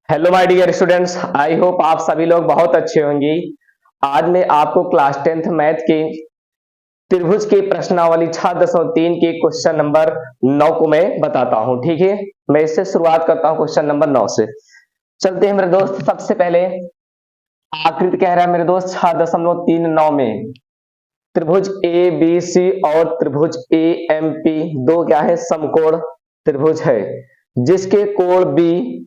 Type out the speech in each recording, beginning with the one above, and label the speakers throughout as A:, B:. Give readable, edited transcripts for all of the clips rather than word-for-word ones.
A: Hello my dear students, I hope आप सभी लोग बहुत अच्छे होंगे। आज मैं आपको क्लास 10th मैथ के त्रिभुज की प्रश्नावली 6.3 के क्वेश्चन नंबर 9 को मैं बताता हूं। ठीक है, मैं इससे शुरुआत करता हूं क्वेश्चन नंबर 9 से। चलते हैं मेरे दोस्त। सबसे पहले आकृति कह रहा है मेरे दोस्त 6.39 में त्रिभुज ए बी सी और त्रिभुज ए एम पी दो क्या है, समकोण त्रिभुज है, जिसके कोण बी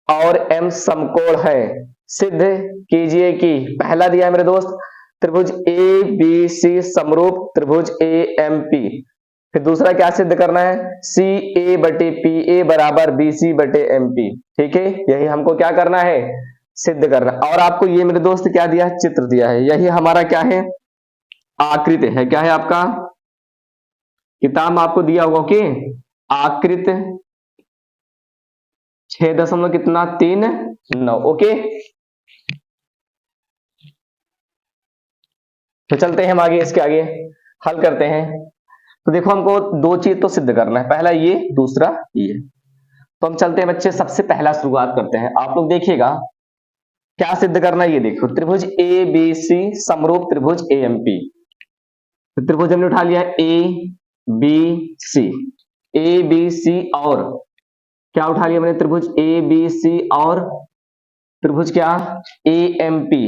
A: और एम समकोण है। सिद्ध कीजिए कि पहला दिया है मेरे दोस्त त्रिभुज ए बी सी समरूप त्रिभुज ए एम पी। फिर दूसरा क्या सिद्ध करना है, सी ए बटे पी ए बराबर बी सी बटे एम पी। ठीक है, यही हमको क्या करना है, सिद्ध करना। और आपको ये मेरे दोस्त क्या दिया है, चित्र दिया है। यही हमारा क्या है, आकृति है। क्या है आपका, किताब में आपको दिया होगा। ओके, आकृत 6 दशमलव कितना 3 9। ओके, तो चलते हैं हम आगे, इसके आगे हल करते हैं। तो देखो, हमको दो चीज तो सिद्ध करना है, पहला ये, दूसरा ये। तो हम चलते हैं बच्चे, सबसे पहला शुरुआत करते हैं। आप लोग देखिएगा क्या सिद्ध करना है। ये देखो, त्रिभुज ए बी सी समरूप त्रिभुज ए एम पी। तो त्रिभुज हमने उठा लिया A B C, A B C और क्या उठा लिया मैंने, त्रिभुज ए बी सी और त्रिभुज क्या, A M P.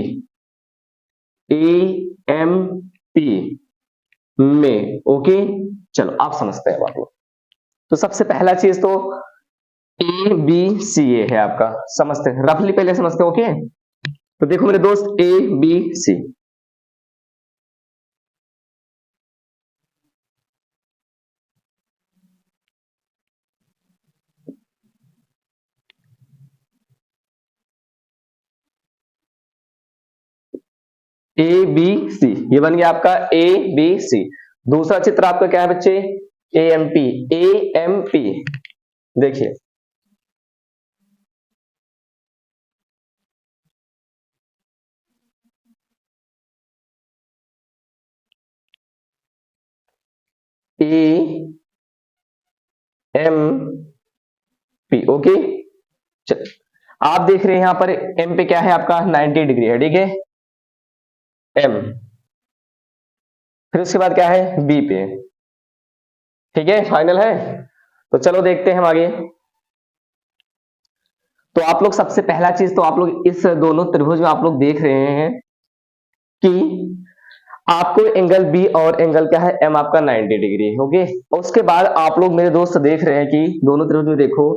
A: A M P में ओके, चलो आप समझते हैं आप लोग। तो सबसे पहला चीज तो ए बी सी ए है आपका, समझते हैं रफली, पहले समझते हैं। ओके, तो देखो मेरे दोस्त, A B C, A B C, ये बन गया आपका ए बी सी। दूसरा चित्र आपका क्या है बच्चे, A M P. A M P देखिए, ए एम पी। ओके, चल आप देख रहे हैं यहां पर एम पे क्या है आपका 90 डिग्री है। ठीक है, एम, फिर उसके बाद क्या है बी पे। ठीक है, फाइनल है। तो चलो देखते हैं हम आगे। तो आप लोग सबसे पहला चीज तो आप लोग इस दोनों त्रिभुज में आप लोग देख रहे हैं कि आपको एंगल बी और एंगल क्या है एम आपका 90 डिग्री है। ओके, उसके बाद आप लोग मेरे दोस्त देख रहे हैं कि दोनों त्रिभुज में देखो,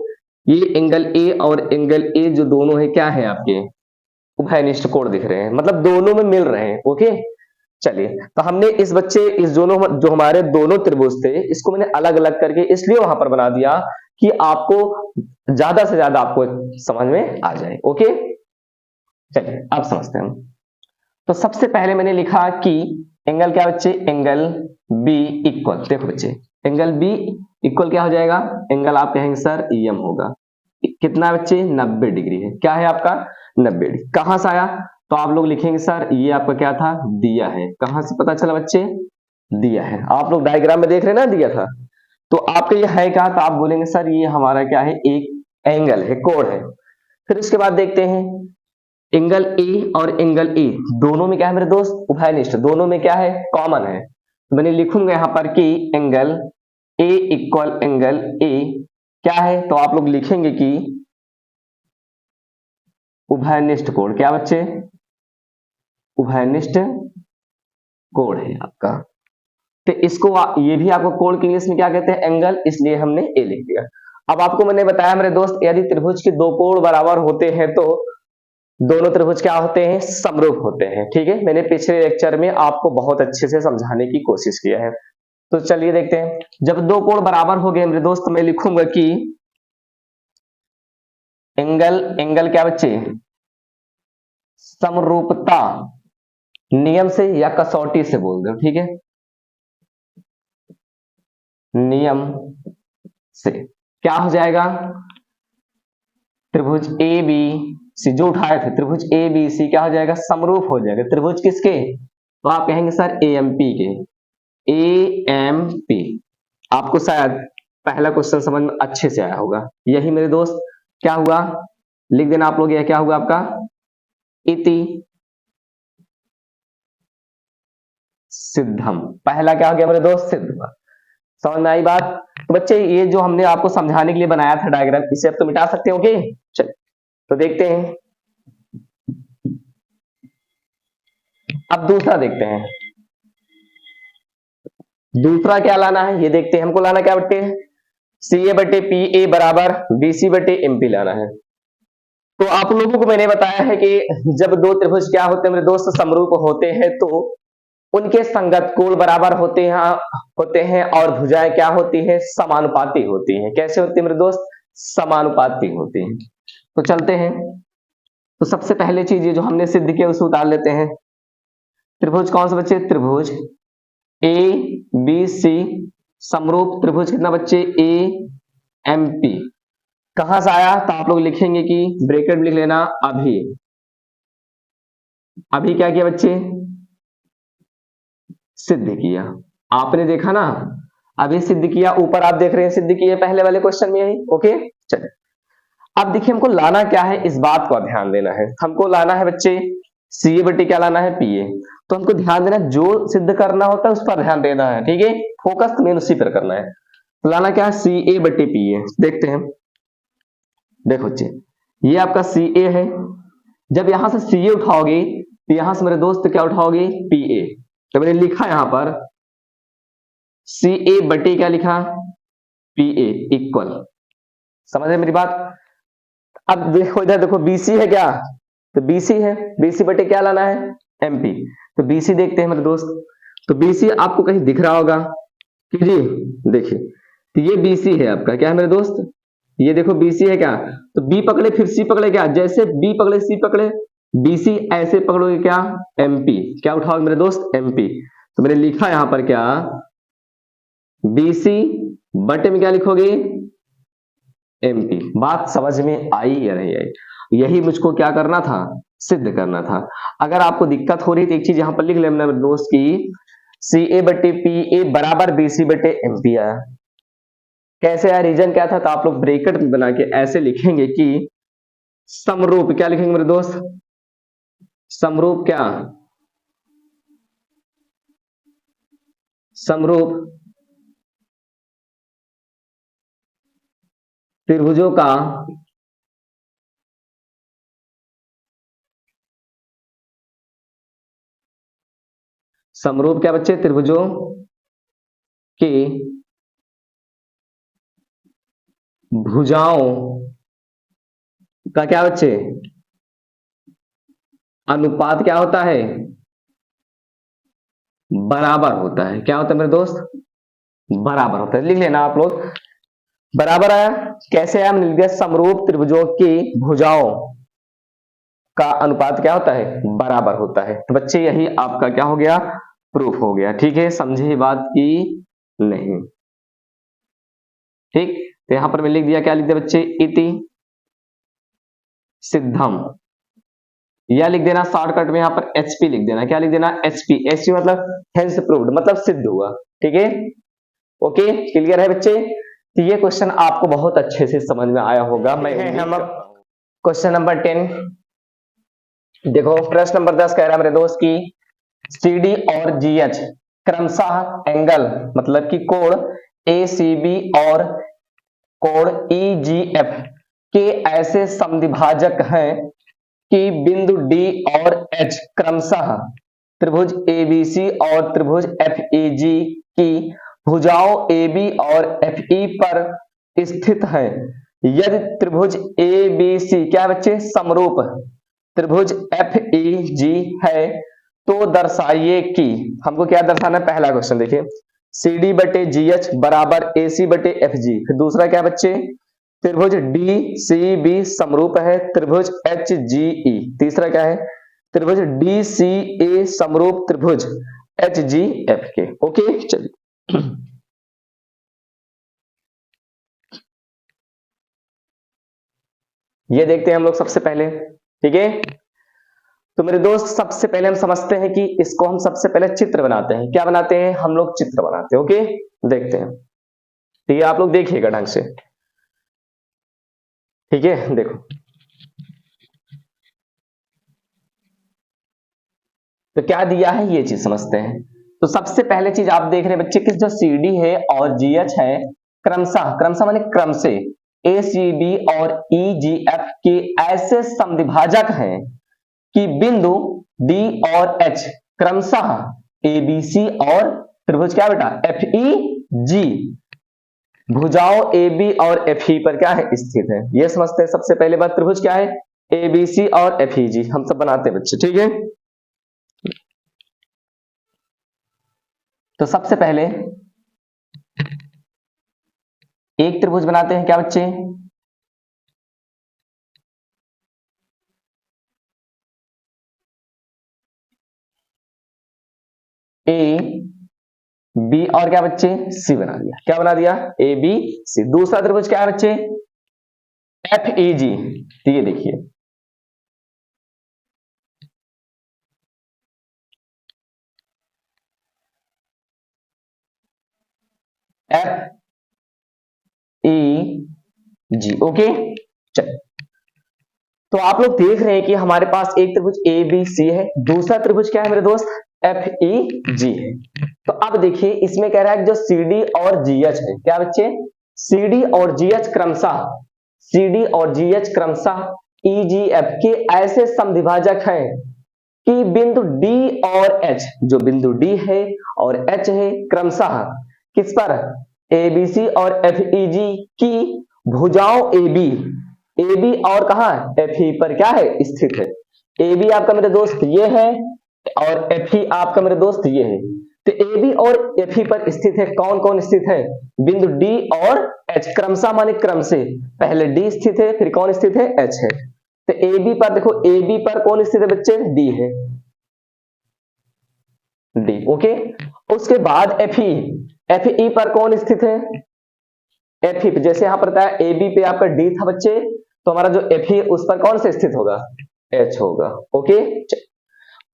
A: ये एंगल ए और एंगल ए जो दोनों है क्या है आपके उभयनिष्ठ कोण दिख रहे हैं, मतलब दोनों में मिल रहे हैं। ओके, चलिए, तो हमने इस बच्चे इस दोनों जो हमारे दोनों त्रिभुज थे, इसको मैंने अलग अलग करके इसलिए वहां पर बना दिया कि आपको ज्यादा से ज्यादा आपको समझ में आ जाए। ओके, चलिए आप समझते हैं। तो सबसे पहले मैंने लिखा कि एंगल क्या बच्चे, एंगल बी इक्वल, देखो बच्चे एंगल बी इक्वल क्या हो जाएगा, एंगल आप कहेंगे सर एम होगा। कितना बच्चे, 90 डिग्री है। क्या है आपका 90 डिग्री। कहां से आया, तो आप लोग लिखेंगे सर ये आपका क्या था, दिया है। कहां से पता चला बच्चे, दिया है। आप लोग डायग्राम में देख रहे हैं ना, दिया था। तो आपका ये है क्या, तो आप बोलेंगे सर ये हमारा क्या है, एक एंगल है, कोण है। फिर उसके बाद देखते हैं एंगल ए और एंगल ए दोनों में क्या है मेरे दोस्त, उभयनिष्ठ, दोनों में क्या है, कॉमन है। तो मैंने लिखूंगा यहां पर कि angle A equal angle A क्या है, तो आप लोग लिखेंगे कि उभयनिष्ठ कोण। क्या बच्चे, उभयनिष्ठ कोण है आपका। तो इसको ये भी आपको कोण के इंग्लिश में क्या कहते हैं, एंगल, इसलिए हमने ए लिख दिया। अब आपको मैंने बताया मेरे दोस्त, यदि त्रिभुज के दो कोण बराबर होते हैं तो दोनों त्रिभुज क्या होते हैं, समरूप होते हैं। ठीक है, मैंने पिछले लेक्चर में आपको बहुत अच्छे से समझाने की कोशिश किया है। तो चलिए देखते हैं, जब दो कोण बराबर हो गए मेरे दोस्त, मैं लिखूंगा कि एंगल, एंगल क्या बच्चे, समरूपता नियम से या कसौटी से बोल दो। ठीक है, नियम से क्या हो जाएगा, त्रिभुज ए बी सी जो उठाए थे, त्रिभुज ए बी सी क्या हो जाएगा, समरूप हो जाएगा। त्रिभुज किसके, तो आप कहेंगे सर ए एम पी के। ए एम पी, आपको शायद पहला क्वेश्चन समझ में अच्छे से आया होगा। यही मेरे दोस्त क्या हुआ, लिख देना आप लोग, यह क्या हुआ आपका इति सिद्धम। पहला क्या हो गया मेरे दोस्त, सिद्ध हुआ। समझ में आई बात? तो बच्चे ये जो हमने आपको समझाने के लिए बनाया था डायग्राम, इसे अब तो मिटा सकते हो क्या? चलिए तो देखते हैं, अब दूसरा देखते हैं। दूसरा क्या लाना है ये देखते हैं। हमको लाना क्या बट्टे, सी ए बटे पी ए बराबर बी सी बटे एम पी लाना है। तो आप लोगों को मैंने बताया है कि जब दो त्रिभुज क्या होते हैं मेरे दोस्त, समरूप होते हैं, तो उनके संगत कोण बराबर होते हैं और भुजाएं क्या होती है, समानुपाती होती हैं। कैसे होती है मेरे दोस्त, समानुपाती होती हैं। तो चलते हैं, तो सबसे पहले चीज ये जो हमने सिद्ध किया उसे उतार लेते हैं। त्रिभुज कौन सा बच्चे, त्रिभुज ए बी सी समरूप त्रिभुज कितना बच्चे, ए एम पी। कहां से आया, तो आप लोग लिखेंगे कि ब्रैकेट में लिख लेना, अभी अभी क्या किया बच्चे, सिद्ध किया। आपने देखा ना, अभी सिद्ध किया, ऊपर आप देख रहे हैं सिद्ध किए पहले वाले क्वेश्चन में यही। ओके चलिए, अब देखिए हमको लाना क्या है, इस बात को ध्यान देना है। हमको लाना है बच्चे सी ए बटे क्या लाना है, पी ए। तो हमको ध्यान देना, जो सिद्ध करना होता है उस पर ध्यान देना है, ठीक है, फोकस मेन उसी पर करना है। तो लाना क्या है, सी ए बटे पी ए। देखते हैं, देखो बच्चे ये आपका सी ए है, जब यहां से सी ए उठाओगे तो यहां से मेरे दोस्त क्या उठाओगे, पी ए। तो मैंने लिखा यहां पर सी ए बटे क्या लिखा, पी ए इक्वल। समझ रहे मेरी बात? अब देखो इधर देखो बीसी है क्या, तो बीसी है, बीसी बटे क्या लाना है, एमपी। तो बीसी देखते हैं मेरे दोस्त, तो बीसी आपको कहीं दिख रहा होगा कि जी, देखिए तो ये बीसी है आपका, क्या है मेरे दोस्त, ये देखो बीसी है क्या, तो बी पकड़े फिर सी पकड़े क्या, जैसे बी पकड़े सी पकड़े, बीसी ऐसे पकड़ोगे क्या, एमपी। क्या उठाओगे मेरे दोस्त, एमपी। तो मैंने लिखा यहां पर क्या, बीसी बटे में क्या लिखोगे, एमपी। बात समझ में आई या नहीं आई? यही मुझको क्या करना था, सिद्ध करना था। अगर आपको दिक्कत हो रही तो एक चीज यहां पर लिख लेना मेरे दोस्त की, सी ए बटे पी ए बराबर बीसी बटे एमपी आया। कैसे आया, रीजन क्या था, तो आप लोग ब्रैकेट में बना के ऐसे लिखेंगे कि समरूप, क्या लिखेंगे मेरे दोस्त, समरूप क्या, समरूप त्रिभुजों का समरूप क्या बच्चे, त्रिभुजों के भुजाओं का क्या बच्चे, अनुपात क्या होता है, बराबर होता है। क्या होता है मेरे दोस्त, बराबर होता है। लिख लेना आप लोग, बराबर आया। कैसे आया, मैंने लिख दिया समरूप त्रिभुजों की भुजाओं का अनुपात क्या होता है, बराबर होता है। तो बच्चे यही आपका क्या हो गया, प्रूफ हो गया। ठीक है, समझे बात की नहीं? ठीक, तो यहां पर मैं लिख दिया, क्या लिख दिया बच्चे, इति सिद्धम। या लिख देना शॉर्टकट में यहां पर एचपी लिख देना। क्या लिख देना, एचपी। एचपी मतलब हेंस प्रूव्ड, मतलब सिद्ध हुआ। ठीक है, ओके क्लियर है बच्चे? तो ये क्वेश्चन आपको बहुत अच्छे से समझ में आया होगा। मैं हम क्वेश्चन नंबर 10 देखो, प्रश्न नंबर 10 कह रहा है मेरे दोस्त की सी डी और जी एच क्रमशः एंगल मतलब कि कोण ए सी बी और कोण ई जी एफ के ऐसे समद्विभाजक हैं कि बिंदु डी और एच क्रमशः त्रिभुज एबीसी और त्रिभुज एफ ए जी की भुजाओं ए बी और एफ ई पर स्थित है। यदि त्रिभुज ए बी सी क्या बच्चे, समरूप त्रिभुज एफ ई जी है तो दर्शाइए कि, हमको क्या दर्शाना है, पहला क्वेश्चन देखिए, सी डी बटे जी एच बराबर ए सी बटे एफ जी। फिर दूसरा क्या बच्चे, त्रिभुज डी सी बी समरूप है त्रिभुज एच जी ई। तीसरा क्या है, त्रिभुज डी सी ए समरूप त्रिभुज एच जी एफ के। ओके चलिए, ये देखते हैं हम लोग सबसे पहले। ठीक है, तो मेरे दोस्त सबसे पहले हम समझते हैं कि इसको हम सबसे पहले चित्र बनाते हैं। क्या बनाते हैं, हम लोग चित्र बनाते हैं। ओके देखते हैं, ठीक है, आप लोग देखिएगा ढंग से। ठीक है, देखो तो क्या दिया है ये चीज समझते हैं। तो सबसे पहले चीज आप देख रहे हैं बच्चे कि जो CD है और GH है क्रमशः क्रमशः माने क्रम से ACB और EGF के ऐसे समद्विभाजक हैं कि बिंदु D और H क्रमशः ABC और त्रिभुज क्या बेटा FEG भुजाओं AB और FE पर क्या है स्थित है। ये समझते हैं सबसे पहले बात त्रिभुज क्या है ABC और FEG हम सब बनाते हैं बच्चे, ठीक है। तो सबसे पहले एक त्रिभुज बनाते हैं क्या बच्चे AB और क्या बच्चे C बना दिया। क्या बना दिया ABC। दूसरा त्रिभुज क्या है बच्चे FEG। तो ये देखिए FEG ओके। चल तो आप लोग देख रहे हैं कि हमारे पास एक त्रिभुज ABC है, दूसरा त्रिभुज क्या है मेरे दोस्त FEG है। तो अब देखिए इसमें कह रहा है कि जो CD और GH है क्या बच्चे CD और GH क्रमशः EGF के ऐसे समद्विभाजक हैं कि बिंदु D और H जो बिंदु D है और H है क्रमशः किस पर ABC और FEG की भुजाओं AB और कहा FE पर क्या है स्थित है। AB आपका मेरे दोस्त ये है और FE आपका मेरे दोस्त ये है। तो AB और FE पर स्थित है कौन कौन स्थित है बिंदु D और H क्रमशः माने क्रम से पहले D स्थित है फिर कौन स्थित है H है। तो AB पर देखो AB पर कौन स्थित है बच्चे D है D ओके। उसके बाद FE पर कौन स्थित है FE पे जैसे यहां पर बताया AB पे आपका D था बच्चे तो हमारा जो FE उस पर कौन से स्थित होगा H होगा ओके।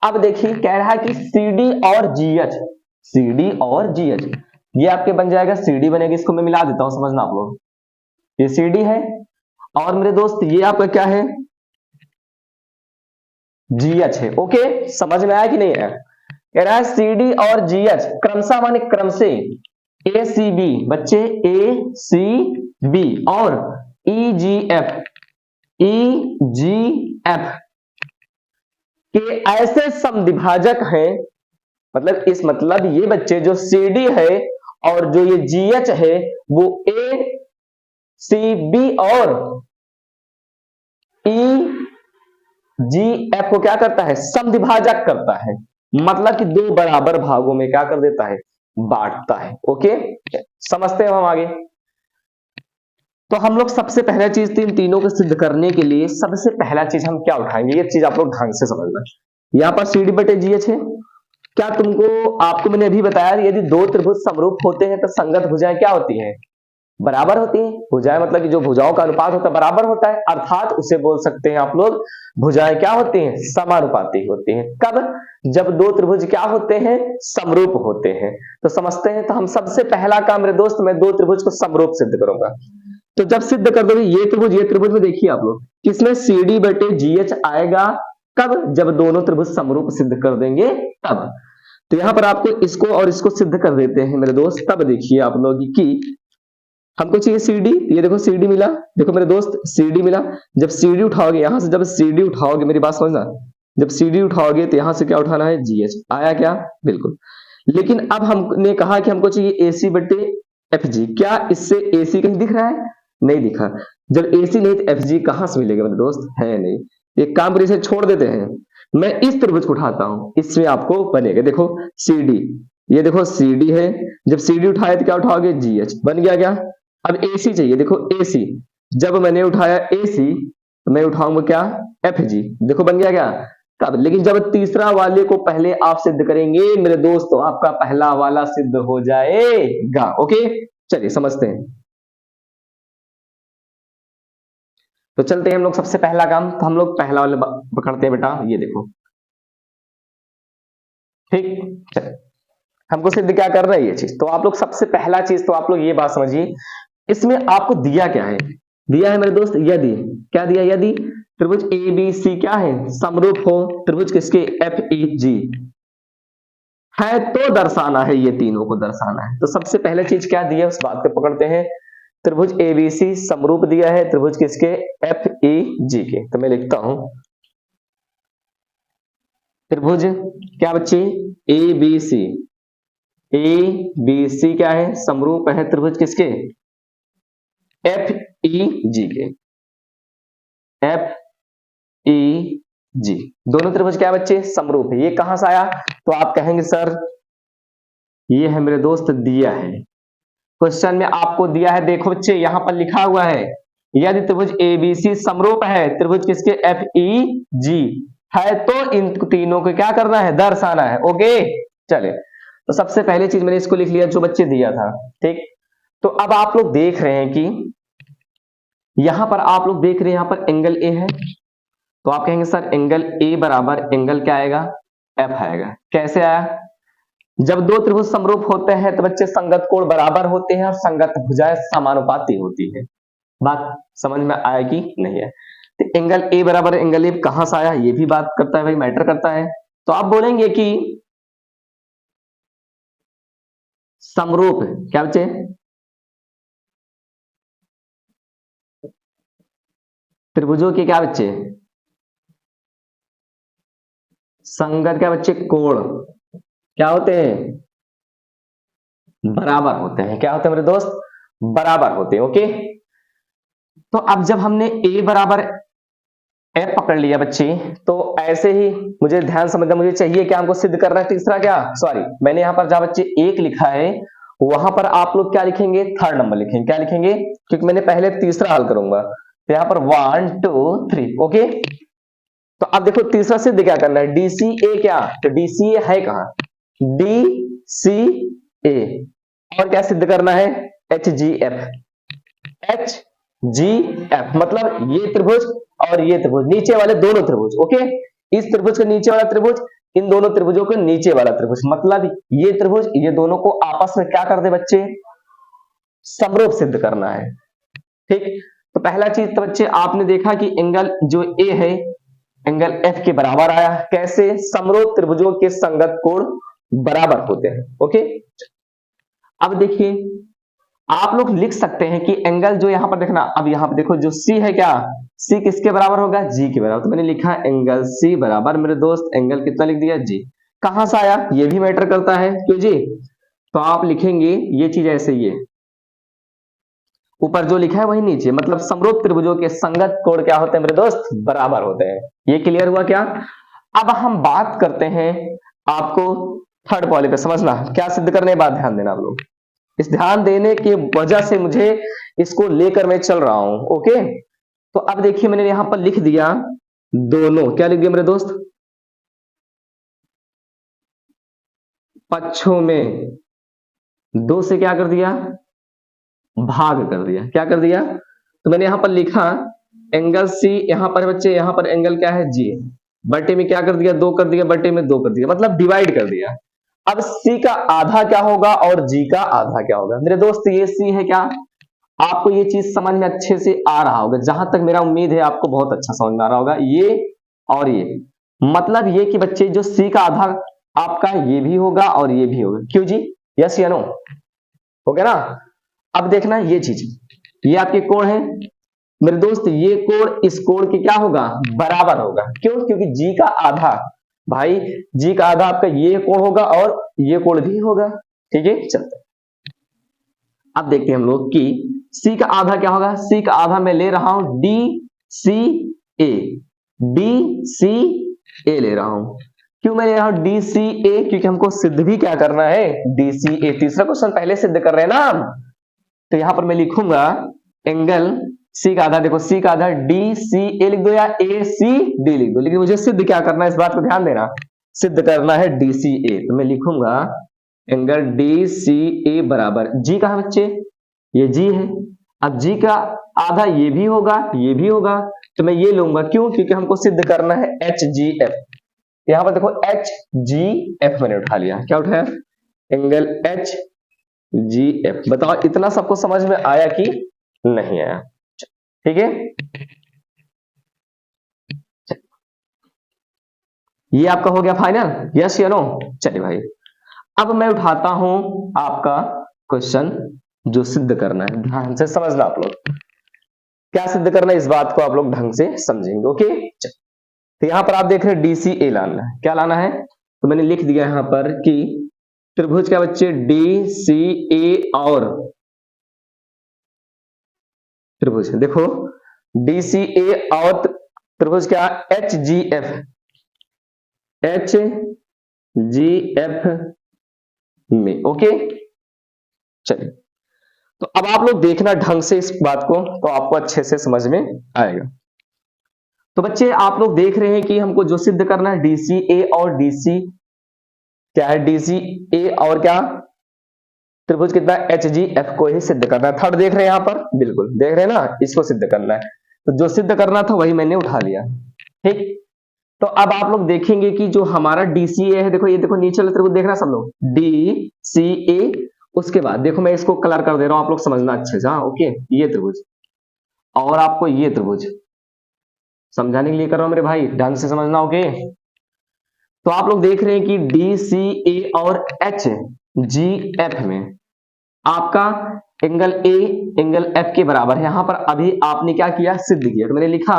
A: अब देखिए कह रहा है कि CD और GH ये आपके बन जाएगा CD बनेगा। इसको मैं मिला देता हूं समझना आप लोग ये CD है और मेरे दोस्त ये आपका क्या है GH है ओके। समझ में आया कि नहीं आया। कह रहा है CD और GH क्रमशः माने क्रम से ACB बच्चे ACB और EGF के ऐसे समद्विभाजक हैं मतलब इस मतलब ये बच्चे जो CD है और जो ये GH है वो ACB और EGF को क्या करता है समद्विभाजक करता है मतलब कि दो बराबर भागों में क्या कर देता है बांटता है ओके। समझते हैं हम आगे। तो हम लोग सबसे पहला चीज इन तीनों को सिद्ध करने के लिए सबसे पहला चीज हम क्या उठाएंगे ये चीज आप लोग ढंग से समझना। यहां पर CD बटे GH है। क्या आपको मैंने अभी बताया यदि दो त्रिभुज समरूप होते हैं तो संगत भुजाएं क्या होती हैं बराबर होती हैं। भुजाएं मतलब कि जो भुजाओं का अनुपात होता है बराबर होता है अर्थात उसे बोल सकते हैं आप लोग भुजाएं क्या होती हैं समानुपाती होती हैं। कब जब दो त्रिभुज क्या होते हैं समरूप होते हैं। तो समझते हैं। तो हम सबसे पहला काम मेरे दोस्त मैं दो त्रिभुज को समरूप सिद्ध करूंगा। तो जब सिद्ध कर दोगे ये त्रिभुज में देखिए आप लोग किसमें CD बटे GH आएगा कब जब दोनों त्रिभुज समरूप सिद्ध कर देंगे तब। तो यहां पर आपको इसको और इसको सिद्ध कर देते हैं मेरे दोस्त। तब देखिए आप लोग कि हमको चाहिए CD ये देखो CD मिला देखो मेरे दोस्त CD मिला। जब CD उठाओगे यहां से जब CD उठाओगे मेरी बात समझना जब CD उठाओगे तो यहां से क्या उठाना है GH आया क्या बिल्कुल। लेकिन अब हमने कहा कि हमको चाहिए AC बटे FG। क्या इससे AC कहीं दिख रहा है नहीं दिखा। जब AC नहीं तो FG कहां से मिलेगा मेरे दोस्त है नहीं। एक काम करिए इसे छोड़ देते हैं मैं इस त्रिभुज को उठाता हूं इसमें आपको बनेगा देखो CD ये देखो CD है जब CD उठाए तो क्या उठाओगे GH बन गया क्या। अब AC चाहिए देखो AC जब मैंने उठाया AC तो मैं उठाऊंगा क्या FG देखो बन गया क्या तब। लेकिन जब तीसरा वाले को पहले आप सिद्ध करेंगे मेरे दोस्तों आपका पहला वाला सिद्ध हो जाएगा ओके। चलिए समझते हैं। तो चलते हैं हम लोग सबसे पहला काम तो हम लोग पहला वाला पकड़ते हैं बेटा ये देखो ठीक। चल हमको सिद्ध क्या कर रहा है ये चीज। तो आप लोग सबसे पहला चीज तो आप लोग ये बात समझिए इसमें आपको दिया क्या है दिया है मेरे दोस्त यदि क्या दिया यदि त्रिभुज ए बी सी क्या है, समरूप हो त्रिभुज किसके, एफ ई जी है तो दर्शाना है, ये तीनों को दर्शाना है। तो सबसे पहले चीज क्या दी है उस बात को पकड़ते हैं। त्रिभुज एबीसी समरूप दिया है त्रिभुज किसके, एफ ई जी के। तो मैं लिखता हूं त्रिभुज क्या बच्चे, A B C, A B C क्या है, समरूप है त्रिभुज किसके, एफ ई जी के, एफ ई जी। दोनों त्रिभुज क्या बच्चे, समरूप है। ये कहां से आया, तो आप कहेंगे सर ये है मेरे दोस्त दिया है, क्वेश्चन में आपको दिया है। देखो बच्चे यहां पर लिखा हुआ है यदि त्रिभुज एबीसी समरूप है त्रिभुज किसके, एफ ई जी है तो इन तीनों को क्या करना है, दर्शाना है। ओके चले, तो सबसे पहले चीज मैंने इसको लिख लिया जो बच्चे दिया था, ठीक। तो अब आप लोग देख रहे हैं कि यहां पर आप लोग देख रहे हैं यहां पर एंगल ए है, तो आप कहेंगे सर एंगल ए बराबर एंगल क्या आएगा, एफ आएगा। कैसे आया, जब दो त्रिभुज समरूप होते हैं तो बच्चे संगत कोण बराबर होते हैं और संगत भुजाएं समानुपाती होती है। बात समझ में आया कि नहीं है। तो एंगल ए बराबर एंगल ए कहां से आया, ये भी बात करता है भाई, मैटर करता है। तो आप बोलेंगे कि समरूप क्या बच्चे, त्रिभुजों के क्या बच्चे, संगत क्या बच्चे, कोण क्या होते हैं, बराबर होते हैं। क्या होते हैं मेरे दोस्त, बराबर होते हैं। ओके, तो अब जब हमने ए बराबर एफ पकड़ लिया बच्चे, तो ऐसे ही मुझे ध्यान समझना, मुझे चाहिए क्या, हमको सिद्ध करना है तीसरा क्या, सॉरी मैंने यहां पर जहां बच्चे एक लिखा है वहां पर आप लोग क्या लिखेंगे, थर्ड नंबर लिखेंगे। क्या लिखेंगे, क्योंकि मैंने पहले तीसरा हल करूंगा। तो यहां पर 1 2 3। ओके, तो अब देखो तीसरा सिद्ध क्या करना है, डीसीए क्या, तो डीसीए है कहां, डी सी ए, और क्या सिद्ध करना है, H G F, H G F मतलब ये त्रिभुज और ये त्रिभुज, नीचे वाले दोनों त्रिभुज। ओके, इस त्रिभुज के नीचे वाला त्रिभुज, इन दोनों त्रिभुजों के नीचे वाला त्रिभुज, मतलब ये त्रिभुज ये दोनों को आपस में क्या कर दे बच्चे, समरूप सिद्ध करना है। ठीक, तो पहला चीज तो बच्चे आपने देखा कि एंगल जो ए है एंगल एफ के बराबर आया। कैसे, समरूप त्रिभुजों के संगत कोण बराबर होते हैं। ओके, अब देखिए आप लोग लिख सकते हैं कि एंगल जो यहां पर देखना, अब यहां पर देखो जो सी है क्या, सी किसके बराबर होगा, जी के बराबर। तो मैंने लिखा एंगल सी बराबर मेरे दोस्त एंगल कितना लिख दिया, जी। कहां से आया, ये भी मैटर करता है क्यों जी, तो आप लिखेंगे ये चीज ऐसे ही है, ऊपर जो लिखा है वही नीचे, मतलब समरूप त्रिभुजों के संगत कोण क्या होते हैं मेरे दोस्त, बराबर होते हैं। ये क्लियर हुआ क्या। अब हम बात करते हैं, आपको थर्ड पॉइंट पे समझना क्या सिद्ध करने के बाद ध्यान देना आप लोग, इस ध्यान देने की वजह से मुझे इसको लेकर मैं चल रहा हूं। ओके, तो अब देखिए मैंने यहां पर लिख दिया दोनों, क्या लिख दिया मेरे दोस्त, पक्षों में दो से क्या कर दिया, भाग कर दिया। क्या कर दिया, तो मैंने यहां पर लिखा एंगल सी, यहां पर बच्चे यहां पर एंगल क्या है, जी, बटे में क्या कर दिया, दो कर दिया, बटे में दो कर दिया, मतलब डिवाइड कर दिया। अब सी का आधा क्या होगा और जी का आधा क्या होगा मेरे दोस्त, ये सी है क्या, आपको ये चीज समझ में अच्छे से आ रहा होगा, जहां तक मेरा उम्मीद है आपको बहुत अच्छा समझ में आ रहा होगा। ये और ये मतलब ये कि बच्चे जो सी का आधा आपका ये भी होगा और ये भी होगा, क्यों जी, यस या नो, हो गया ना। अब देखना ये चीज, ये आपके कोण है मेरे दोस्त, ये कोण इस कोण के क्या होगा, बराबर होगा। क्यों, क्योंकि जी का आधा, भाई जी का आधा आपका ये कोण होगा और ये कोण भी होगा। ठीक है, चलते अब देखते हैं हम लोग कि सी का आधा क्या होगा, सी का आधा मैं ले रहा हूं डी सी ए, डी सी ए ले रहा हूं। क्यों मैं ले रहा हूं डी सी ए, क्योंकि हमको सिद्ध भी क्या करना है, डी सी ए। तीसरा क्वेश्चन पहले सिद्ध कर रहे हैं ना हम, तो यहां पर मैं लिखूंगा एंगल सी का आधा, देखो सी का आधा डी सी ए लिख दो या ए सी डी लिख दो, लेकिन मुझे सिद्ध क्या करना है इस बात को ध्यान देना, सिद्ध करना है डी सी ए। तो मैं लिखूंगा एंगल डी सी ए बराबर, जी कहां बच्चे, ये जी है, अब जी का आधा ये भी होगा ये भी होगा, तो मैं ये लूंगा। क्यों, क्योंकि हमको सिद्ध करना है एच जी एफ। यहां पर देखो एच जी एफ मैंने उठा लिया, क्या उठाया, एंगल एच जी एफ। बताओ इतना सबको समझ में आया कि नहीं आया, ठीक है। ये आपका हो गया फाइनल, यस या नो। चलिए भाई, अब मैं उठाता हूं आपका क्वेश्चन जो सिद्ध करना है। ध्यान से समझना आप लोग, क्या सिद्ध करना है इस बात को आप लोग ढंग से समझेंगे। ओके, तो यहां पर आप देख रहे हैं DCA लाना है। क्या लाना है? तो मैंने लिख दिया यहां पर कि त्रिभुज क्या बच्चे, DCA और त्रिभुज, देखो DCA और त्रिभुज क्या, HGF में। ओके, चलिए, तो अब आप लोग देखना ढंग से इस बात को, तो आपको अच्छे से समझ में आएगा। तो बच्चे आप लोग देख रहे हैं कि हमको जो सिद्ध करना है DCA और DC क्या है, DCA और क्या त्रिभुज कितना, HGF को ही सिद्ध करना है। थर्ड देख रहे हैं यहां पर, बिल्कुल देख रहे हैं ना, इसको सिद्ध करना है। तो जो सिद्ध करना था वही मैंने उठा लिया। ठीक, तो अब आप लोग देखेंगे कि जो हमारा DCA है, देखो ये देखो नीचे वाला त्रिभुज देखना सब लोग, DCA, उसके बाद देखो मैं इसको कलर कर दे रहा हूं, आप लोग समझना अच्छे से। हाँ ओके, ये त्रिभुज और आपको ये त्रिभुज समझाने के लिए कर रहा हूं मेरे भाई, ध्यान से समझना। ओके, तो आप लोग देख रहे हैं कि DCA और HGF में आपका एंगल A एंगल F के बराबर है। यहां पर अभी आपने क्या किया, सिद्ध किया। तो मैंने लिखा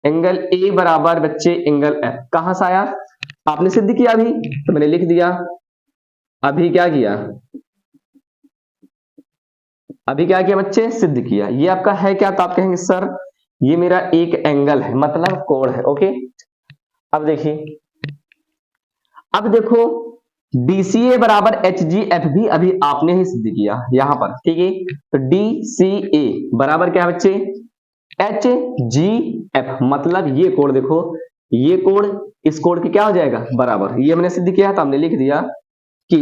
A: एंगल A बराबर बच्चे एंगल F, कहां से आया, आपने सिद्ध किया अभी, तो मैंने लिख दिया। अभी क्या किया, अभी क्या किया बच्चे, सिद्ध किया। ये आपका है क्या, तो आप कहेंगे सर ये मेरा एक एंगल है, मतलब कोण है। ओके, अब देखिए, अब देखो DCA बराबर HGF भी अभी आपने ही सिद्ध किया यहां पर। ठीक है, तो DCA बराबर क्या है बच्चे, HGF, मतलब ये कोण देखो, ये कोण इस कोण के क्या हो जाएगा, बराबर। ये हमने सिद्ध किया, तो हमने लिख दिया कि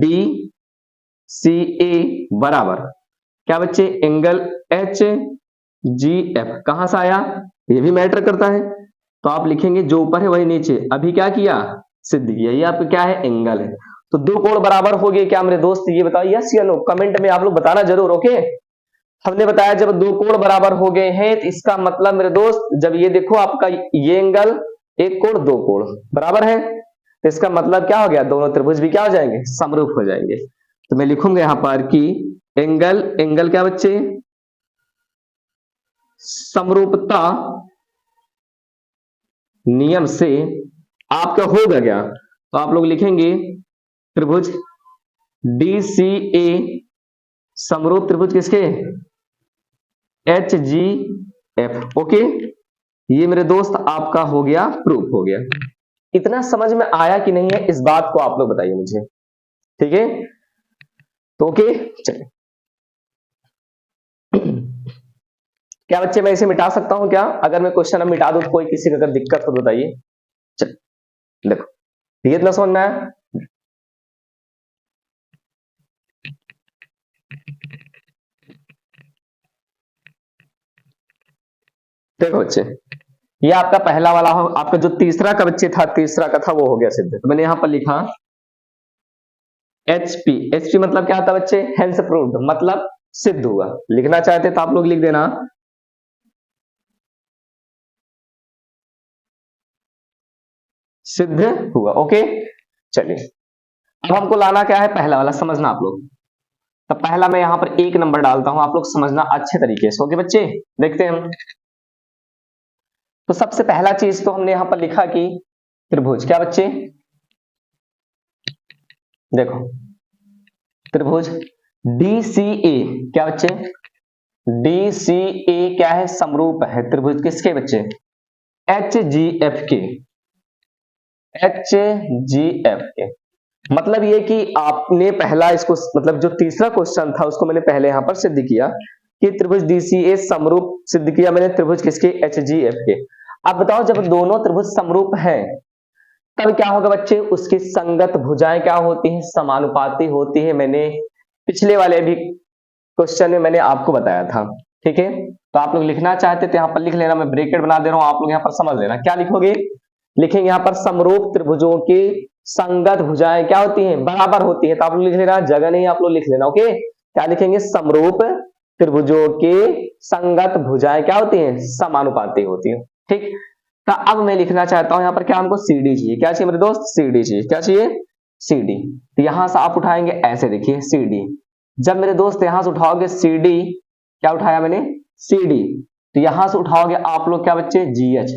A: DCA बराबर क्या बच्चे, एंगल HGF, कहां से आया, ये भी मैटर करता है। तो आप लिखेंगे जो ऊपर है वही नीचे, अभी क्या किया, सिद्ध किया। ये आपका क्या है, एंगल है। तो दो कोण बराबर हो गए क्या मेरे दोस्त, ये बताओ यस या नो, कमेंट में आप लोग बताना जरूर। ओके, हमने बताया जब दो कोण बराबर हो गए हैं तो इसका मतलब मेरे दोस्त, जब ये देखो आपका ये एंगल, एक कोण दो कोण बराबर है, तो इसका मतलब क्या हो गया, दोनों त्रिभुज भी क्या हो जाएंगे, समरूप हो जाएंगे। तो मैं लिखूंगा यहां पर कि एंगल, एंगल क्या बच्चे, समरूपता नियम से आपका होगा क्या, तो आप लोग लिखेंगे त्रिभुज DCA समरूप त्रिभुज किसके, HGF। ओके, ये मेरे दोस्त आपका हो गया, प्रूफ हो गया। इतना समझ में आया कि नहीं है, इस बात को आप लोग बताइए मुझे। ठीक है, तो ओके चलिए, क्या बच्चे मैं इसे मिटा सकता हूं क्या, अगर मैं क्वेश्चन अब मिटा दूं तो कोई किसी को अगर दिक्कत हो तो बताइए। चल देखो, ये इतना समझ में आया। देखो बच्चे, ये आपका पहला वाला हो, आपका जो तीसरा का बच्चे था, तीसरा का था वो हो गया सिद्ध। तो मैंने यहां पर लिखा HP, HP मतलब क्या था बच्चे, हेंस प्रूव्ड, मतलब सिद्ध हुआ। लिखना चाहते तो आप लोग लिख देना सिद्ध हुआ। ओके, चलिए, अब हमको लाना क्या है, पहला वाला, समझना आप लोग। तो पहला मैं यहां पर 1 नंबर डालता हूं, आप लोग समझना अच्छे तरीके से। ओके बच्चे, देखते हैं हम। तो सबसे पहला चीज तो हमने यहां पर लिखा कि त्रिभुज क्या बच्चे, देखो त्रिभुज DCA क्या बच्चे, DCA क्या है, समरूप है त्रिभुज किसके बच्चे, HGF के, HGF के। मतलब ये कि आपने पहला इसको, मतलब जो तीसरा क्वेश्चन था उसको मैंने पहले यहां पर सिद्ध किया कि त्रिभुज DCA समरूप, सिद्ध किया मैंने त्रिभुज किसके, HGF के। अब बताओ जब दोनों त्रिभुज समरूप हैं तब क्या होगा बच्चे, उसकी संगत भुजाएं क्या होती हैं, समानुपाती होती है। मैंने पिछले वाले भी क्वेश्चन में मैंने आपको बताया था। ठीक है, तो आप लोग लिखना चाहते तो यहाँ पर लिख लेना, मैं ब्रैकेट बना दे रहा हूं, आप लोग यहाँ पर समझ लेना। क्या लिखोगे, लिखेंगे यहाँ पर समरूप त्रिभुजों की संगत भुजाएं क्या होती हैं, बराबर होती है। तो आप लोग लिख लेना, जगह नहीं आप लोग लिख लेना। ओके, क्या लिखेंगे, समरूप त्रिभुजों के संगत भुजाएं क्या होती हैं, समानुपाती होती है। ठीक, तो अब मैं लिखना चाहता हूं यहां पर क्या, हमको CD चाहिए। क्या चाहिए मेरे दोस्त? CD चाहिए। क्या चाहिए? CD। तो यहां से आप उठाएंगे ऐसे, देखिए CD। जब मेरे दोस्त यहां से उठाओगे CD, क्या उठाया मैंने? CD। तो यहां से उठाओगे आप लोग क्या बच्चे? GH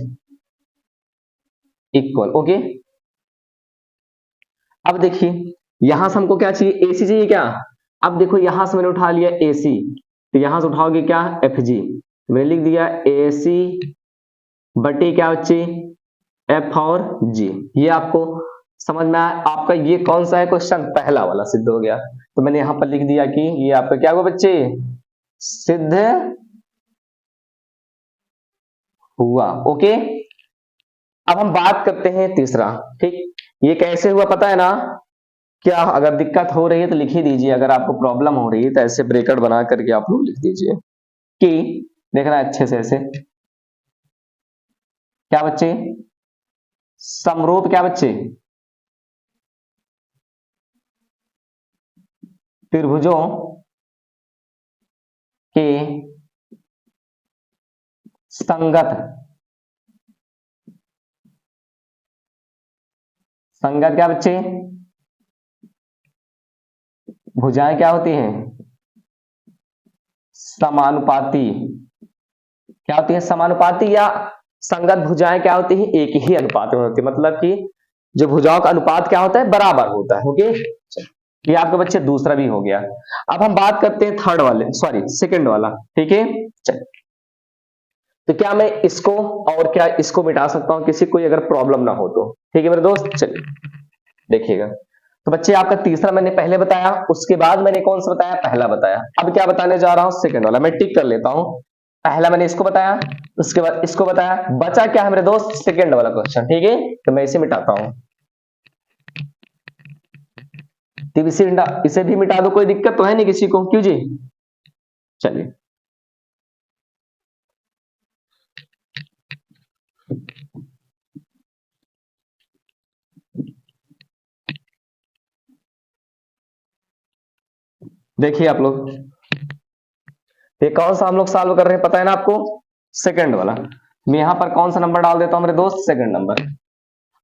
A: equal, okay. अब देखिए यहां से हमको क्या चाहिए? AC चाहिए क्या? अब देखो यहां से मैंने उठा लिया AC, तो यहां से उठाओगे क्या? FG। मैंने लिख दिया AC बटे क्या बच्चे? F और G। ये आपको समझ में आया? आपका ये कौन सा है क्वेश्चन? पहला वाला सिद्ध हो गया। तो मैंने यहां पर लिख दिया कि ये आपका क्या हुआ बच्चे? सिद्ध हुआ, ओके। अब हम बात करते हैं तीसरा, ठीक। ये कैसे हुआ पता है ना? क्या अगर दिक्कत हो रही है तो लिख ही दीजिए, अगर आपको प्रॉब्लम हो रही है तो ऐसे ब्रेकेट बना करके आप लोग लिख दीजिए कि देखना अच्छे से ऐसे। क्या बच्चे? समरूप क्या बच्चे? त्रिभुजों के संगत, संगत क्या बच्चे? भुजाएं क्या होती हैं? समानुपाती। क्या होती है? समानुपाती। या संगत भुजाएं क्या होती है? एक ही अनुपात में होती है, मतलब कि जो भुजाओं का अनुपात क्या होता है? बराबर होता है, ओके। ये आपके बच्चे दूसरा भी हो गया। अब हम बात करते हैं थर्ड वाले, सॉरी सेकंड वाला, ठीक है। चलिए, तो क्या मैं इसको और क्या इसको मिटा सकता हूं किसी कोई अगर प्रॉब्लम ना हो तो? ठीक है मेरे दोस्त, चलिए देखिएगा। तो बच्चे आपका तीसरा मैंने पहले बताया, उसके बाद मैंने कौन सा बताया? पहला बताया। अब क्या बताने जा रहा हूं? सेकंड वाला। मैं टिक कर लेता हूं। पहला मैंने इसको बताया, उसके बाद इसको बताया, बचा क्या है मेरे दोस्त? सेकंड वाला क्वेश्चन, ठीक है। तो मैं इसे मिटाता हूं, इसे भी मिटा दो, कोई दिक्कत तो है नहीं किसी को? क्यों जी? चलिए, देखिए आप लोग, ये कौन सा हम लोग सॉल्व कर रहे हैं पता है ना आपको? सेकंड वाला। मैं यहां पर कौन सा नंबर डाल देता हूं मेरे दोस्त? Second number.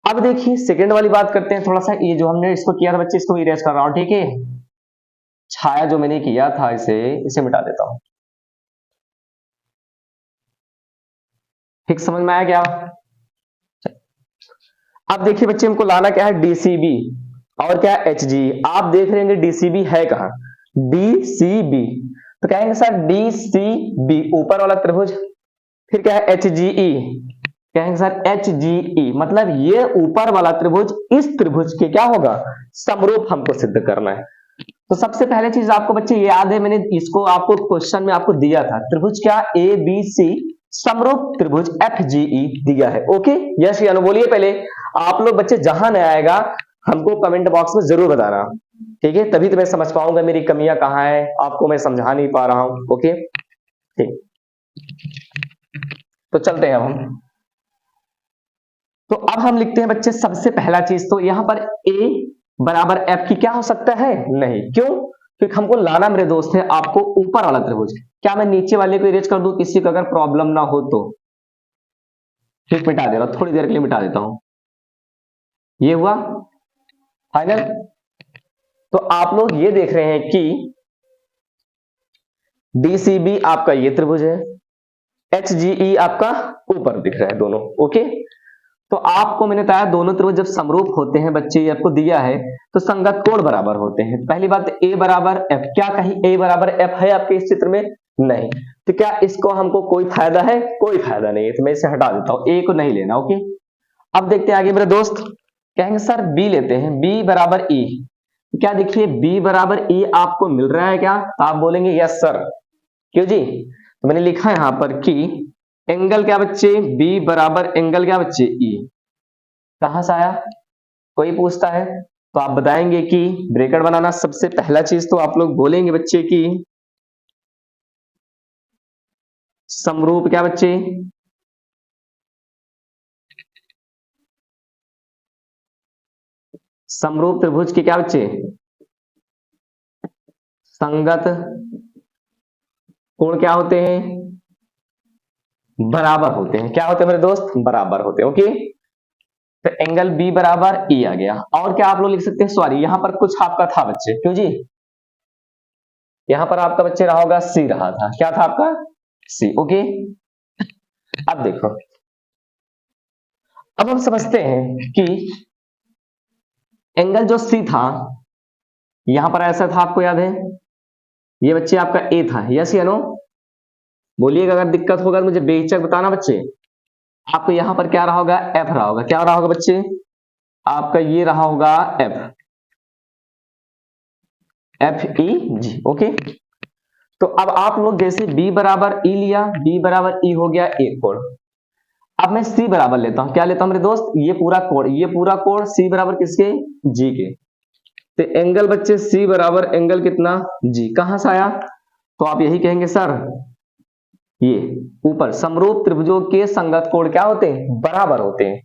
A: अब देखिए सेकंड वाली बात करते हैं थोड़ा सा। ये जो हमने इसको किया था बच्चे, इसको इरेज कर रहा हूं, ठीक है। छाया जो मैंने किया था इसे मिटा देता हूं। ठीक समझ में आया क्या? अब देखिए बच्चे हमको लाना क्या है? डीसीबी और क्या? एचजी। आप देख रहे हैं डीसीबी है कहां? डीसीबी। तो कहेंगे सर डीसीबी ऊपर वाला त्रिभुज, फिर क्या है? एचजीई। कहेंगे सर एचजीई मतलब ये ऊपर वाला त्रिभुज इस त्रिभुज के क्या होगा? समरूप हमको सिद्ध करना है। तो सबसे पहले चीज आपको बच्चे याद है, मैंने इसको आपको क्वेश्चन में आपको दिया था, त्रिभुज क्या? ए बी सी समरूप त्रिभुज एफ जी ई दिया है, ओके। यस या नो बोलिए पहले। आप लोग बच्चे जहां नहीं आएगा हमको कमेंट बॉक्स में जरूर बताना, ठीक है। तभी तो मैं समझ पाऊंगा मेरी कमियां कहां है, आपको मैं समझा नहीं पा रहा हूं, ओके ठीक। तो चलते हैं अब हम। तो अब हम लिखते हैं बच्चे सबसे पहला चीज, तो यहां पर ए बराबर एफ की क्या हो सकता है? नहीं, क्यों? क्योंकि हमको लाना मेरे दोस्त है आपको ऊपर वाला त्रिभुज। क्या मैं नीचे वाले को इरेज कर दूं किसी को अगर प्रॉब्लम ना हो तो? ठीक, मिटा दे रहा हूं, थोड़ी देर के लिए मिटा देता हूं। ये हुआ फाइनल। तो आप लोग ये देख रहे हैं कि डीसीबी आपका ये त्रिभुज है, एचजीई आपका ऊपर दिख रहा है दोनों, ओके। तो आपको मैंने बताया दोनों त्रिभुज जब समरूप होते हैं बच्चे, ये आपको दिया है तो संगत कोण बराबर होते हैं। पहली बात ए बराबर एफ, क्या कहीं ए बराबर एफ है आपके इस चित्र में? नहीं। तो क्या इसको हमको कोई फायदा है? कोई फायदा नहीं है, तो मैं इसे हटा देता हूं, ए को नहीं लेना, ओके। अब देखते हैं आगे मेरे दोस्त। कहेंगे सर बी लेते हैं, बी बराबर ई। क्या देखिए बी बराबर ई आपको मिल रहा है क्या? तो आप बोलेंगे यस सर। क्यों जी? तो मैंने लिखा है यहां पर कि एंगल क्या बच्चे? बी बराबर एंगल क्या बच्चे? ई। कहां से आया? कोई पूछता है तो आप बताएंगे कि ब्रैकेट बनाना सबसे पहला चीज, तो आप लोग बोलेंगे बच्चे कि समरूप क्या बच्चे? समरूप त्रिभुज के क्या बच्चे? संगत कोण क्या होते हैं? बराबर होते हैं। क्या होते हैं मेरे दोस्त? बराबर होते हैं। ओके, तो एंगल बी बराबर ई आ गया। और क्या आप लोग लिख सकते हैं? सॉरी, यहां पर कुछ आपका था बच्चे, क्यों जी? यहां पर आपका बच्चे रहा होगा सी रहा था। क्या था आपका? सी। ओके, अब देखो, अब हम समझते हैं कि एंगल जो सी था, यहां पर ऐसा था, आपको याद है? ये बच्चे आपका ए था। यस या नो? बोलिएगा अगर दिक्कत होगा तो मुझे बेहिचक बताना बच्चे। आपको यहां पर क्या रहा होगा? एफ रहा होगा। क्या रहा होगा बच्चे? आपका ये रहा होगा एफ, एफ ई जी। ओके, तो अब आप लोग जैसे b बराबर ई लिया, b बराबर ई हो गया एक कोण। अब मैं c बराबर लेता हूं। क्या लेता हूं मेरे दोस्त? ये पूरा कोण, ये पूरा कोण c बराबर किसके? g के। तो एंगल बच्चे c बराबर एंगल कितना? g। कहां से आया? तो आप यही कहेंगे सर, ये ऊपर समरूप त्रिभुजों के संगत कोण क्या होते हैं? बराबर होते हैं।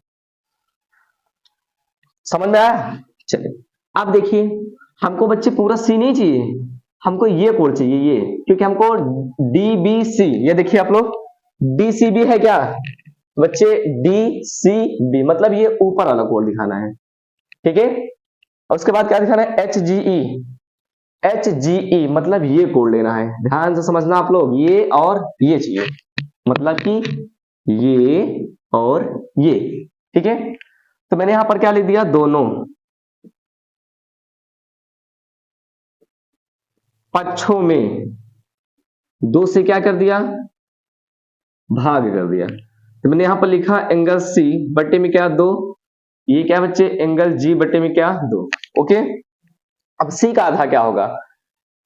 A: समझ में आया? चलिए, अब देखिए, हमको बच्चे पूरा सी नहीं चाहिए, हमको ये कोण चाहिए, ये, क्योंकि हमको डीबीसी, ये देखिए आप लोग, डीसीबी है क्या बच्चे? डीसीबी मतलब ये ऊपर वाला कोण दिखाना है, ठीक है। और उसके बाद क्या दिखाना है? एच जी ई, एच जी ई मतलब ये कोण लेना है। ध्यान से समझना आप लोग, ये और ये चाहिए, मतलब कि ये और ये, ठीक है। तो मैंने यहां पर क्या लिख दिया? दोनों पक्षों में दो से क्या कर दिया? भाग कर दिया। तो मैंने यहां पर लिखा एंगल सी बटे में क्या? दो। ये क्या बच्चे? एंगल जी बटे में क्या? दो। ओके, अब सी का आधा क्या होगा?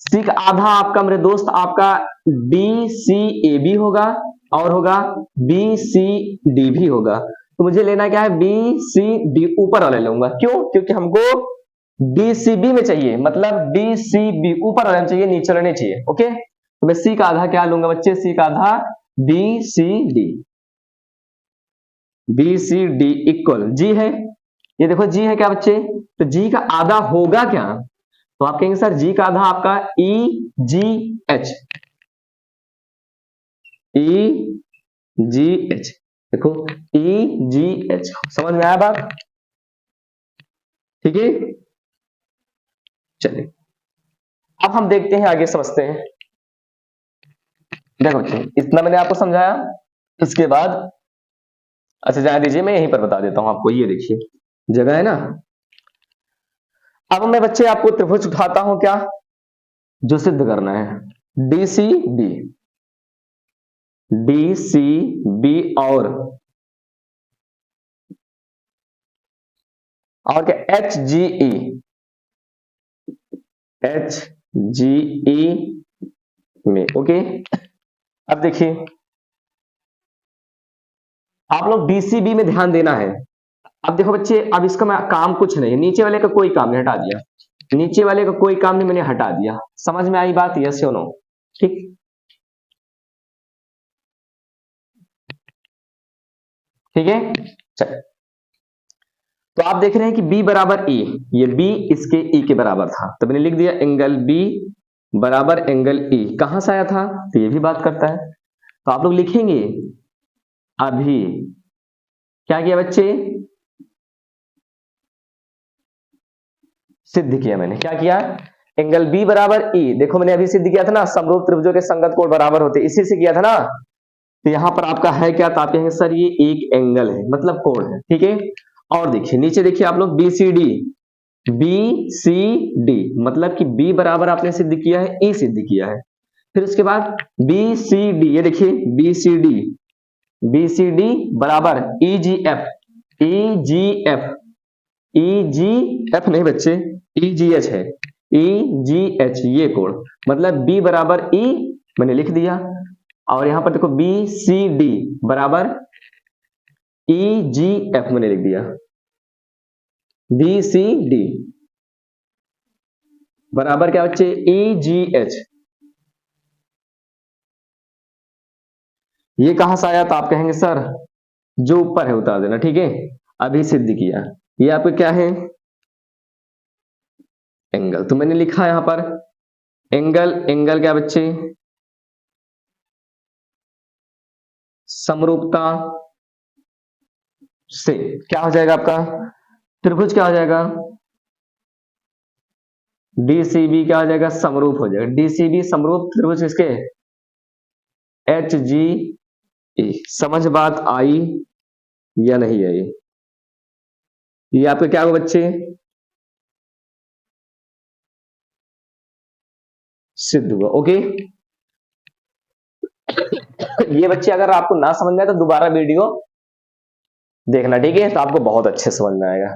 A: सी का आधा आपका मेरे दोस्त आपका डी सी ए बी होगा, और होगा बी सी डी भी होगा। तो मुझे लेना क्या है? बी सी डी ऊपर वाले लूंगा। क्यों? क्योंकि हमको डी सी बी में चाहिए, मतलब डी सी बी ऊपर वाले में चाहिए, नीचे वाले नहीं चाहिए। ओके, तो मैं सी का आधा क्या लूंगा बच्चे? सी का आधा B C D, B C D equal G है। ये देखो जी है क्या बच्चे? तो जी का आधा होगा क्या? तो आप कहेंगे सर जी का आधा आपका ई जी एच, ई जी एच। देखो ई जी एच, समझ में आया बात? ठीक है, चलिए अब हम देखते हैं, आगे समझते हैं। देखो बच्चे, इतना मैंने आपको समझाया, इसके बाद अच्छा जाने दीजिए, मैं यहीं पर बता देता हूं आपको। ये देखिए जगह है ना, अब मैं बच्चे आपको त्रिभुज उठाता हूं क्या, जो सिद्ध करना है। D C B, D C B और क्या? एच जी ई, एच जी ई में। ओके, अब देखिए, आप लोग डीसीबी में ध्यान देना है। अब देखो बच्चे, अब इसका मैं काम कुछ नहीं, नीचे वाले का कोई काम नहीं, हटा दिया। नीचे वाले का कोई काम नहीं, मैंने हटा दिया। समझ में आई बात? यस या नो? ठीक, ठीक है, चल। तो आप देख रहे हैं कि b बराबर e, ये b इसके e के बराबर था, तो मैंने लिख दिया एंगल b बराबर एंगल e। कहां से आया था? तो ये भी बात करता है। तो आप लोग लिखेंगे अभी क्या किया बच्चे? सिद्ध किया मैंने। क्या किया? एंगल b बराबर e, देखो मैंने अभी सिद्ध किया था ना, समरूप त्रिभुजों के संगत कोण बराबर होते, इसी से किया था ना। तो यहां पर आपका है क्या? तो आप कहेंगे सर ये एक एंगल है, मतलब कोण है, ठीक है। और देखिए नीचे देखिए आप लोग B C D, B C D मतलब कि b बराबर आपने सिद्ध किया है, e सिद्ध किया है। फिर उसके बाद बी सी डी, ये देखिए B C D, B C D बराबर E G F, E G F, E G F नहीं बच्चे, ई जी एच है, ई जी एच ये कोण, मतलब b बराबर e मैंने लिख दिया। और यहां पर देखो बी सी डी बराबर ई जी एफ मैंने लिख दिया, बी सी डी बराबर क्या बच्चे? ई जी एच। ये कहां से आया? तो आप कहेंगे सर जो ऊपर है उतार देना, ठीक है। अभी सिद्ध किया, ये आपका क्या है? एंगल। तो मैंने लिखा यहां पर एंगल, एंगल क्या बच्चे? समरूपता से क्या हो जाएगा आपका त्रिभुज, क्या हो जाएगा डीसीबी, क्या हो जाएगा समरूप हो जाएगा। डीसीबी समरूप त्रिभुज किसके, एच जी ए। समझ बात आई या नहीं आई, ये आपका क्या होगा बच्चे, सिद्ध हुआ। ओके, ये बच्चे अगर आपको ना समझ में आए तो दोबारा वीडियो देखना, ठीक है, तो आपको बहुत अच्छे समझ में आएगा।